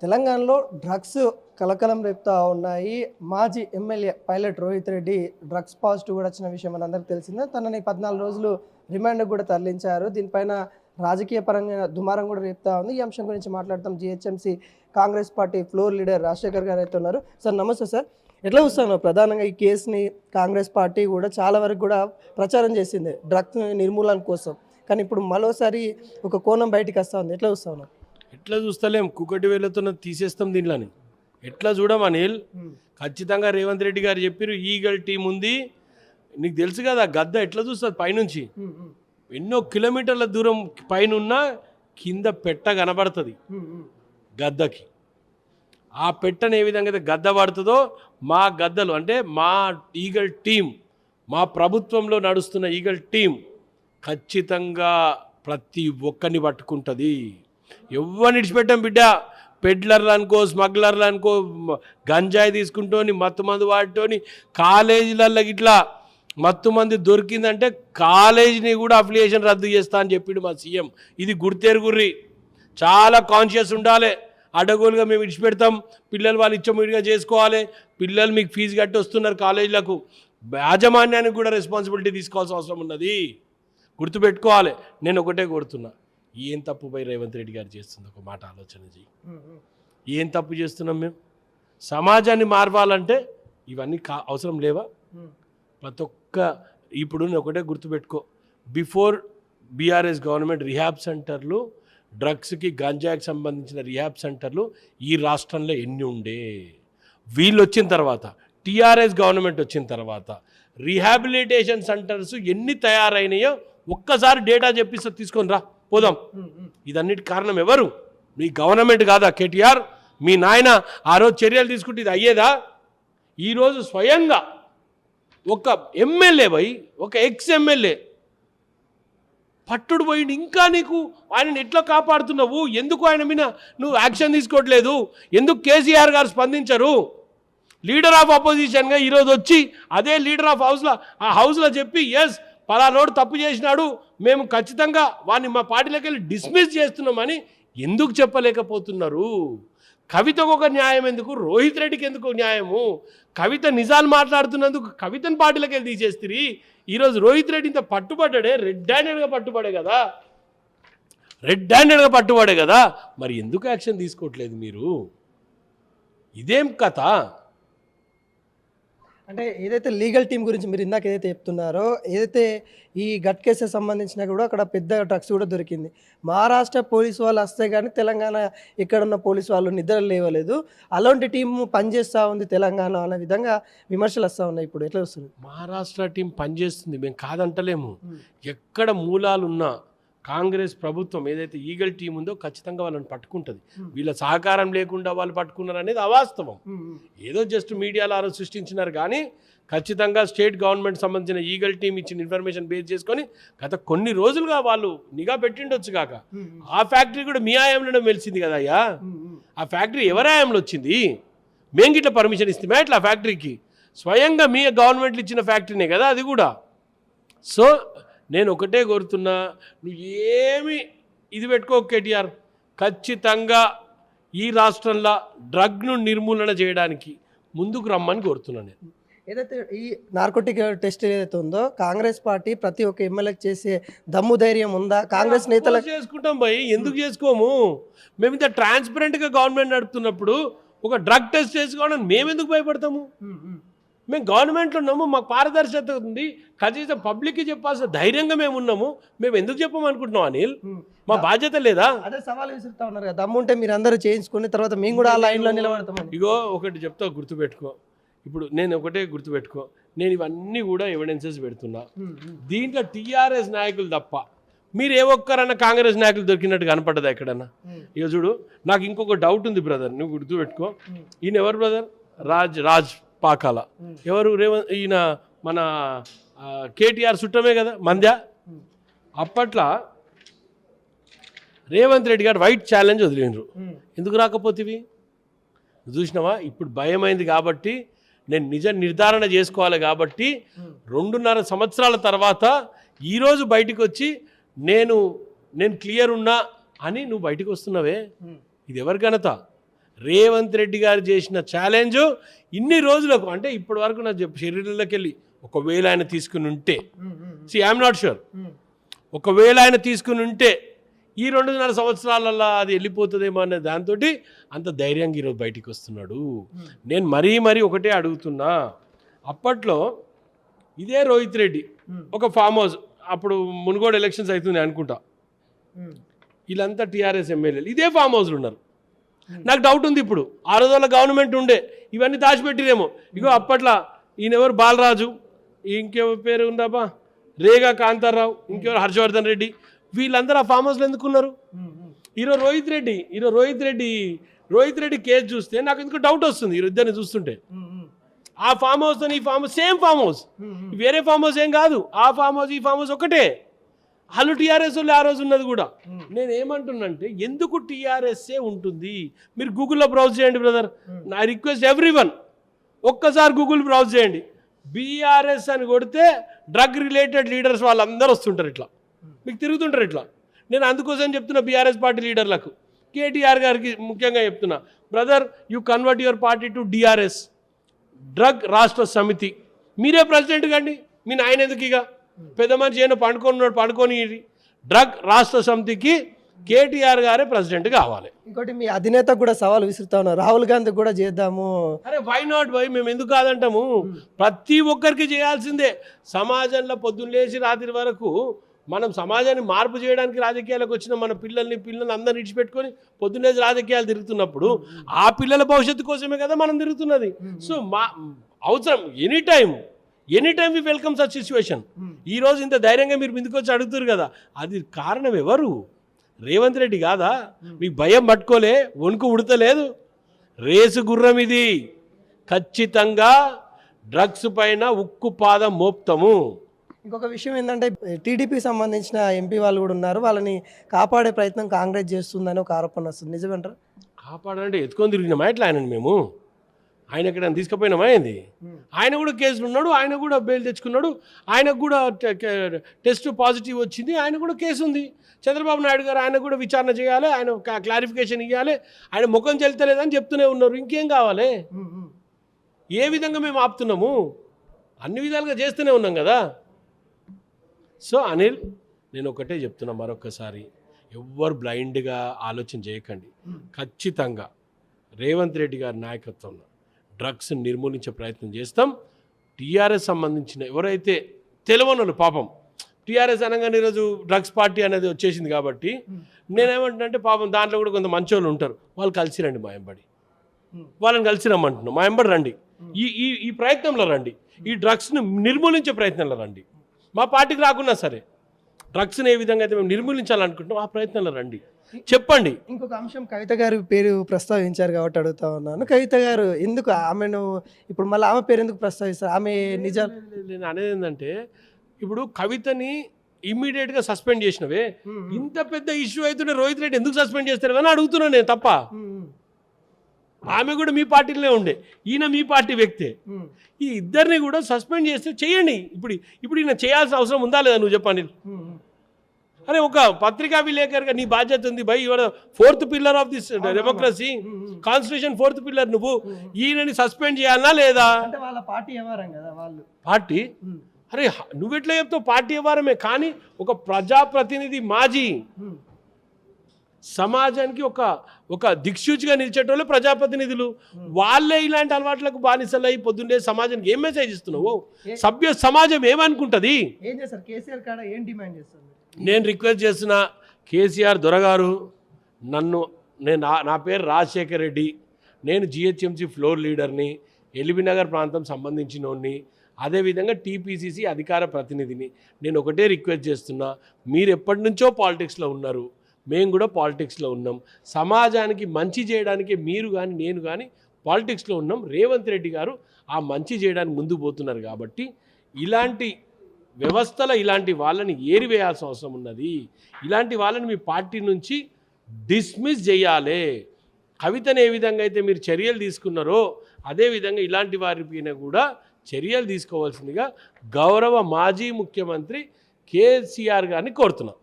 తెలంగాణలో డ్రగ్స్ కలకలం రేపుతా ఉన్నాయి. మాజీ MLA pilot Rohit Reddy drugs positive కూడా వచ్చిన విషయం మనందరికీ తెలిసిందే. తనని 14 రోజులు రిమాండ్కి కూడా తరలించారు. దీనిపైన రాజకీయ పరంగా దుమారం కూడా రేపుతా ఉంది. ఈ అంశం గురించి మాట్లాడతాం. GHMC Congress party floor leader Rajasekhar గారు అయితే ఉన్నారు. సార్ నమస్తే సార్. ఎట్లా చూస్తాను ప్రధానంగా ఈ కేసుని కాంగ్రెస్ పార్టీ కూడా చాలా వరకు కూడా ప్రచారం చేసింది డ్రగ్స్ నిర్మూలన కోసం. కానీ ఇప్పుడు మరోసారి ఒక కోణం బయటికి వస్తూ ఉంది. ఎట్లా చూస్తాను? ఎట్లా చూస్తలేం, కుక్కటి వేలతో తీసేస్తాం దీంట్లోని. ఎట్లా చూడం అనిల్, ఖచ్చితంగా రేవంత్ రెడ్డి గారు చెప్పారు ఈగల్ టీం ఉంది. నీకు తెలుసు కదా గద్ద ఎట్లా చూస్తుంది పైనుంచి, ఎన్నో కిలోమీటర్ల దూరం పైన ఉన్నా కింద పెట్ట కనబడుతుంది గద్దకి. ఆ పెట్టను ఏ విధంగా అయితే గద్ద పడుతుందో మా గద్దలు అంటే మా ఈగల్ టీం, మా ప్రభుత్వంలో నడుస్తున్న ఈగల్ టీం ఖచ్చితంగా ప్రతి ఒక్కరిని పట్టుకుంటుంది. ఎవరిని విడిచిపెట్టాం బిడ్డ. పెడ్లర్లు అనుకో, స్మగ్లర్లు అనుకో, గంజాయి తీసుకుంటోని మత్తు మందు వాటితోని కాలేజీలలో ఇట్లా మత్తు మంది దొరికిందంటే కాలేజీని కూడా అఫిలియేషన్ రద్దు చేస్తా అని చెప్పిండు మా సీఎం. ఇది గుర్తెరుగుర్రి, చాలా కాన్షియస్ ఉండాలి. అడగోలుగా మేము విడిచిపెడతాం, పిల్లలు వాళ్ళు ఇచ్చముడిగా చేసుకోవాలి. పిల్లలు మీకు ఫీజు కట్టి వస్తున్నారు కాలేజీలకు, యాజమాన్యానికి కూడా రెస్పాన్సిబిలిటీ తీసుకోవాల్సిన అవసరం ఉన్నది. గుర్తుపెట్టుకోవాలి. నేను ఒకటే కోరుతున్నా, ఏం తప్పు పై రేవంత్ రెడ్డి గారు చేస్తుంది ఒక మాట ఆలోచన చేయి. ఏం తప్పు చేస్తున్నాం మేము? సమాజాన్ని మార్వాలంటే ఇవన్నీ అవసరం లేవా? ప్రతి ఒక్క ఇప్పుడు నేను ఒకటే గుర్తుపెట్టుకో, బిఫోర్ బీఆర్ఎస్ గవర్నమెంట్ రిహాబ్ సెంటర్లు, డ్రగ్స్కి గంజాకి సంబంధించిన రిహాబ్ సెంటర్లు ఈ రాష్ట్రంలో ఎన్ని ఉండే. వీళ్ళు వచ్చిన తర్వాత, టీఆర్ఎస్ గవర్నమెంట్ వచ్చిన తర్వాత రీహాబిలిటేషన్ సెంటర్స్ ఎన్ని తయారైనాయో ఒక్కసారి డేటా చెప్పిస్తే తీసుకొని రా పోదాం. ఇదన్నిటి కారణం ఎవరు? మీ గవర్నమెంట్ కాదా కేటీఆర్? మీ నాయన ఆ రోజు చర్యలు తీసుకుంటే ఇది అయ్యేదా? ఈరోజు స్వయంగా ఒక ఎమ్మెల్యే పోయి, ఒక ఎక్స్ ఎమ్మెల్యే పట్టుడు పోయింది. ఇంకా నీకు ఆయనను ఎట్లా కాపాడుతున్నావు? ఎందుకు ఆయన మీద నువ్వు యాక్షన్ తీసుకోవట్లేదు? ఎందుకు కేసీఆర్ గారు స్పందించరు? లీడర్ ఆఫ్ అపోజిషన్గా ఈరోజు వచ్చి అదే లీడర్ ఆఫ్ ఆ హౌస్లో చెప్పి ఎస్ పలానోడు తప్పు చేసినాడు, మేము ఖచ్చితంగా వాడిని మా పార్టీలోకి వెళ్ళి డిస్మిస్ చేస్తున్నామని ఎందుకు చెప్పలేకపోతున్నారు? కవితకు ఒక న్యాయం ఎందుకు? రోహిత్ రెడ్డికి ఎందుకు న్యాయము? కవిత నిజాలు మాట్లాడుతున్నందుకు కవితను పార్టీలోకి వెళ్ళి తీసేస్తుంది. ఈరోజు రోహిత్ రెడ్డి ఇంత పట్టుబడ్డాడే, రెడ్ హ్యాండెడ్గా పట్టుబడే కదా. మరి ఎందుకు యాక్షన్ తీసుకోవట్లేదు మీరు? ఇదేం కథ? అంటే ఏదైతే లీగల్ టీం గురించి మీరు ఇందాక ఏదైతే చెప్తున్నారో, ఏదైతే ఈ గట్ కేసెస్ సంబంధించినా కూడా అక్కడ పెద్ద డ్రగ్స్ కూడా దొరికింది. మహారాష్ట్ర పోలీసు వాళ్ళు వస్తే కానీ తెలంగాణ ఎక్కడున్న పోలీసు వాళ్ళు నిద్ర లేవలేదు. అలాంటి టీం పనిచేస్తూ ఉంది తెలంగాణ అనే విధంగా విమర్శలు వస్తూ ఉన్నాయి. ఇప్పుడు ఎట్లా వస్తుంది? మహారాష్ట్ర టీం పనిచేస్తుంది, మేము కాదంటలేము. ఎక్కడ మూలాలున్నా కాంగ్రెస్ ప్రభుత్వం ఏదైతే ఈగల్ టీం ఉందో ఖచ్చితంగా వాళ్ళని పట్టుకుంటుంది. వీళ్ళ సహకారం లేకుండా వాళ్ళు పట్టుకున్నారు అనేది అవాస్తవం. ఏదో జస్ట్ మీడియాలో ఆ రోజు సృష్టించినారు. కానీ ఖచ్చితంగా స్టేట్ గవర్నమెంట్ సంబంధించిన ఈగల్ టీం ఇచ్చిన ఇన్ఫర్మేషన్ బేస్ చేసుకొని గత కొన్ని రోజులుగా వాళ్ళు నిఘా పెట్టిండొచ్చు కాక. ఆ ఫ్యాక్టరీ కూడా మీ ఆయంలో వెలిసింది కదా అయ్యా. ఆ ఫ్యాక్టరీ ఎవరి ఆయంలో వచ్చింది? మేము గిట్లా పర్మిషన్ ఇస్తామే ఇట్లా ఫ్యాక్టరీకి? స్వయంగా మీ గవర్నమెంట్లు ఇచ్చిన ఫ్యాక్టరీనే కదా అది కూడా. సో నేను ఒకటే కోరుతున్నా, నువ్వు ఏమి ఇది పెట్టుకో కేటీఆర్. ఖచ్చితంగా ఈ రాష్ట్రంలో డ్రగ్ను నిర్మూలన చేయడానికి ముందుకు రమ్మని కోరుతున్నాను నేను. ఏదైతే ఈ నార్కోటిక్ టెస్ట్ ఏదైతే ఉందో కాంగ్రెస్ పార్టీ ప్రతి ఒక్క ఎమ్మెల్యేకి చేసే దమ్ము ధైర్యం ఉందా? కాంగ్రెస్ నేతలు చేసుకుంటాం భయ్, ఎందుకు చేసుకోము? మేము ఇంత ట్రాన్స్పరెంట్గా గవర్నమెంట్ నడుపుతున్నప్పుడు ఒక డ్రగ్ టెస్ట్ చేసుకోవడానికి మేము ఎందుకు భయపడతాము? మేము గవర్నమెంట్లో ఉన్నాము, మాకు పారదర్శకత ఉంది, కనీసం పబ్లిక్కి చెప్పాల్సిన ధైర్యంగా మేము ఉన్నాము. మేము ఎందుకు చెప్పమనుకుంటున్నాం అనిల్? మా బాధ్యత లేదా? అదే సవాల్ విసురుతా ఉన్నారు కదా, దమ్ముంటే మీరు అందరూ చేయించుకుని తర్వాత మేము కూడా ఆ లైన్లో నిలబడతాం. ఇగో ఒకటి చెప్తా, గుర్తుపెట్టుకో. ఇప్పుడు నేను ఒకటే గుర్తుపెట్టుకో, నేను ఇవన్నీ కూడా ఎవిడెన్సెస్ పెడుతున్నా. దీంట్లో టీఆర్ఎస్ నాయకులు తప్ప మీరు ఏ ఒక్కరన్నా కాంగ్రెస్ నాయకులు దొరికినట్టు కనపడ్డదా ఎక్కడన్నా? ఇక చూడు, నాకు ఇంకొక డౌట్ ఉంది బ్రదర్, నువ్వు గుర్తుపెట్టుకో. ఈయన ఎవరు బ్రదర్? రాజ్ పాకాల ఎవరు? ఈయన మన కేటీఆర్ చుట్టమే కదా, మంద్య. అప్పట్లో రేవంత్ రెడ్డి గారు వైట్ ఛాలెంజ్ వదిలిండ్రు. ఎందుకు రాకపోతేవి చూసినావా? ఇప్పుడు భయమైంది కాబట్టి, నేను నిజ నిర్ధారణ చేసుకోవాలి కాబట్టి 2.5 సంవత్సరాల తర్వాత ఈరోజు బయటకు వచ్చి నేను క్లియర్ ఉన్నా అని నువ్వు బయటకు వస్తున్నావే. ఇది ఎవరి ఘనత? రేవంత్ రెడ్డి గారు చేసిన ఛాలెంజ్ ఇన్ని రోజులకు అంటే ఇప్పటి వరకు నా శరీరంలోకి వెళ్ళి ఒకవేళ ఆయన తీసుకుని ఉంటే ఐఎమ్ నాట్ షూర్, ఒకవేళ ఆయన తీసుకుని ఉంటే ఈ 2.5 సంవత్సరాలలో అది వెళ్ళిపోతుందేమో అనే దాంతో అంత ధైర్యంగా ఈరోజు బయటికి వస్తున్నాడు. నేను మరీ ఒకటే అడుగుతున్నా, అప్పట్లో ఇదే రోహిత్ రెడ్డి ఒక ఫామ్ హౌస్, అప్పుడు మునుగోడు ఎలక్షన్స్ అవుతుంది అనుకుంటా, వీళ్ళంతా టీఆర్ఎస్ ఎమ్మెల్యేలు ఇదే ఫామ్ హౌస్లు ఉన్నారు. నాకు డౌట్ ఉంది, ఇప్పుడు ఆ రోజుల్లో గవర్నమెంట్ ఉండే ఇవన్నీ దాచిపెట్టిరేమో. ఇగో అప్పట్లో ఈయనెవరు బాలరాజు, ఇంకెవరి పేరు ఉందాబా రేగా కాంతారావు, ఇంకెవరు హర్షవర్ధన్ రెడ్డి, వీళ్ళందరూ ఆ ఫామ్ హౌస్లో ఎందుకున్నారు? ఈరోజు రోహిత్ రెడ్డి కేసు చూస్తే నాకు ఎందుకు డౌట్ వస్తుంది. ఈరోజు ఇద్దరిని చూస్తుంటే ఆ ఫామ్ హౌస్ ఈ farm house same farm house, వేరే ఫామ్ హౌస్ ఏం కాదు. ఆ ఫామ్ హౌస్ ఈ ఫామ్ హౌస్ ఒకటే. వాళ్ళు టీఆర్ఎస్ వాళ్ళు ఆ రోజు ఉన్నది కూడా. నేను ఏమంటున్నానంటే ఎందుకు టీఆర్ఎస్ఏ ఉంటుంది? మీరు గూగుల్లో బ్రౌజ్ చేయండి బ్రదర్, నా రిక్వెస్ట్ ఎవ్రీవన్, ఒక్కసారి గూగుల్ బ్రౌజ్ చేయండి. బీఆర్ఎస్ అని కొడితే డ్రగ్ రిలేటెడ్ లీడర్స్ వాళ్ళందరూ వస్తుంటారు, ఇట్లా మీకు తిరుగుతుంటారు ఇట్లా. నేను అందుకోసం చెప్తున్నా బీఆర్ఎస్ పార్టీ లీడర్లకు, కేటీఆర్ గారికి ముఖ్యంగా చెప్తున్నా, brother you convert your party to DRS, drug రాష్ట్ర సమితి. మీరే ప్రెసిడెంట్ కండి, మీ నాయన ఎందుకు ఇక పెద్ద మనిషి అయినా పండుకొని డ్రగ్ రాష్ట్ర సమితికి కేటీఆర్ గారే ప్రెసిడెంట్ కావాలి. ఇంకోటి మీ అధినేత కూడా సవాల్ విసురుతా ఉన్నారు, రాహుల్ గాంధీ కూడా చేద్దాము. అరే వై నాట్ వై, మేము ఎందుకు కాదంటాము? ప్రతి ఒక్కరికి చేయాల్సిందే. సమాజంలో పొద్దున్న లేచి రాత్రి వరకు మనం సమాజాన్ని మార్పు చేయడానికి రాజకీయాలకు వచ్చిన మన పిల్లల్ని అందరిని ఇడిచిపెట్టుకొని పొద్దున్నే రాజకీయాలు తిరుగుతున్నప్పుడు ఆ పిల్లల భవిష్యత్తు కోసమే కదా మనం తిరుగుతున్నది. సో మా అవసరం any time we welcome such situation. ఈరోజు ఇంత ధైర్యంగా మీరు ముందుకు వచ్చి అడుగుతారు కదా, అది కారణం ఎవరు? రేవంత్ రెడ్డి కాదా? మీకు భయం పట్టుకోలే, వణుకు ఉడతలేదు. రేసు గుర్రం ఇది. ఖచ్చితంగా డ్రగ్స్ పైన ఉక్కు పాదం మోపుతాము. ఇంకొక విషయం ఏంటంటే టీడీపీ సంబంధించిన ఎంపీ వాళ్ళు కూడా ఉన్నారు, వాళ్ళని కాపాడే ప్రయత్నం కాంగ్రెస్ చేస్తుందని ఒక ఆరోపణ వస్తుంది, నిజమేంటారా? కాపాడంటే ఎత్తుకొని తిరిగినామా ఎట్లా ఆయనని? మేము ఆయన ఎక్కడ తీసుకుపోయినామా ఏంది? ఆయన కూడా కేసులు ఉన్నాడు, ఆయన కూడా బెయిల్ తెచ్చుకున్నాడు, ఆయనకు కూడా టెస్ట్ పాజిటివ్ వచ్చింది, ఆయన కూడా కేసు ఉంది. చంద్రబాబు నాయుడు గారు ఆయన కూడా విచారణ చేయాలి, ఆయన క్లారిఫికేషన్ ఇవ్వాలి, ఆయన ముఖం చెల్తలేదని చెప్తూనే ఉన్నారు. ఇంకేం కావాలి? ఏ విధంగా మేము ఆపుతున్నాము? అన్ని విధాలుగా చేస్తూనే ఉన్నాం కదా. సో అనిల్, నేను ఒకటే చెప్తున్నా మరొకసారి, ఎవ్వరు బ్లైండ్గా ఆలోచన చేయకండి. ఖచ్చితంగా రేవంత్ రెడ్డి గారి నాయకత్వంలో డ్రగ్స్ నిర్మూలించే ప్రయత్నం చేస్తాం. టీఆర్ఎస్ సంబంధించిన ఎవరైతే తెలియనోళ్ళు, పాపం టీఆర్ఎస్ అనగానే ఈరోజు డ్రగ్స్ పార్టీ అనేది వచ్చేసింది కాబట్టి నేనేమంటున్నానంటే, పాపం దాంట్లో కూడా కొంత మంచోళ్ళు ఉంటారు, వాళ్ళు కలిసి రండి మా ఎంబడి, వాళ్ళని కలిసి రమ్మంటున్నాం, మా ఎంబడి రండి, ఈ ప్రయత్నంలో రండి, ఈ డ్రగ్స్ను నిర్మూలించే ప్రయత్నంలో రండి. మా పార్టీకి రాకున్నా సరే డ్రగ్స్ని ఏ విధంగా అయితే మేము నిర్మూలించాలనుకుంటున్నాం ఆ ప్రయత్నంలో రండి, చెప్పండి. ఇంకొక అంశం, కవిత గారి పేరు ప్రస్తావించారు కాబట్టి అడుగుతా ఉన్నాను. కవిత గారు ఎందుకు ఆమెను ఇప్పుడు మళ్ళీ ఆమె పేరు ఎందుకు ప్రస్తావిస్తారు? ఆమె నిజాలు నేను అనేది ఏంటంటే, ఇప్పుడు కవితని ఇమ్మీడియట్గా సస్పెండ్ చేసినవే, ఇంత పెద్ద ఇష్యూ అవుతుంటే రోహిత్ రెడ్డి ఎందుకు సస్పెండ్ చేస్తారు అని అడుగుతున్నాను నేను తప్ప. ఆమె కూడా మీ పార్టీలోనే ఉండే, ఈయన మీ పార్టీ వ్యక్తే. ఈ ఇద్దరిని కూడా సస్పెండ్ చేస్తే చేయండి. ఇప్పుడు ఈయన చేయాల్సిన అవసరం ఉందా లేదా నువ్వు చెప్పండి. అరే ఒక పత్రికా విలేకరుగా నీ బాధ్యత ఉంది by, your 4th pillar of this democracy, constitution 4th pillar. నువ్వు ఈయనని సస్పెండ్ చేయాలనా లేదా? వాళ్ళ పార్టీ వ్యవహారం కదా వాళ్ళు. పార్టీ అరే నువ్వెట్లా చెప్తావు? పార్టీ వ్యవహారమే, కానీ ఒక ప్రజాప్రతినిధి, మాజీ సమాజానికి ఒక దిక్సూచిగా నిలిచేటోళ్ళు ప్రజాప్రతినిధులు, వాళ్ళే ఇలాంటి అలవాట్లకు బానిసలు అయి పొద్దున్నే సమాజానికి ఏం మెసేజ్ ఇస్తున్నావు? సభ్య సమాజం ఏమనుకుంటుంది? ఏం చేస్తారు? కేసీఆర్ కాడ ఏం డిమాండ్ చేస్తారు? నేను రిక్వెస్ట్ చేస్తున్నా, కేసీఆర్ దొరగారు, నా పేరు రాజశేఖర్ రెడ్డి, నేను జిహెచ్ఎంసీ ఫ్లోర్ లీడర్ని, ఎల్బీనగర్ ప్రాంతం సంబంధించినోడిని, అదేవిధంగా టీపీసీసీ అధికార ప్రతినిధిని. నేను ఒకటే రిక్వెస్ట్ చేస్తున్నా, మీరు ఎప్పటి నుంచో పాలిటిక్స్లో ఉన్నారు, మేము కూడా పాలిటిక్స్లో ఉన్నాం, సమాజానికి మంచి చేయడానికి మీరు కానీ నేను కానీ పాలిటిక్స్లో ఉన్నాం. రేవంత్ రెడ్డి గారు ఆ మంచి చేయడానికి ముందుకు పోతున్నారు కాబట్టి ఇలాంటి వ్యవస్థలో ఇలాంటి వాళ్ళని ఏరివేయాల్సిన అవసరం ఉన్నది. ఇలాంటి వాళ్ళని మీ పార్టీ నుంచి డిస్మిస్ చేయాలి. కవితను ఏ విధంగా అయితే మీరు చర్యలు తీసుకున్నారో అదేవిధంగా ఇలాంటి వారిపైన కూడా చర్యలు తీసుకోవాల్సిందిగా గౌరవ మాజీ ముఖ్యమంత్రి కేసీఆర్ గారిని కోరుతున్నాం.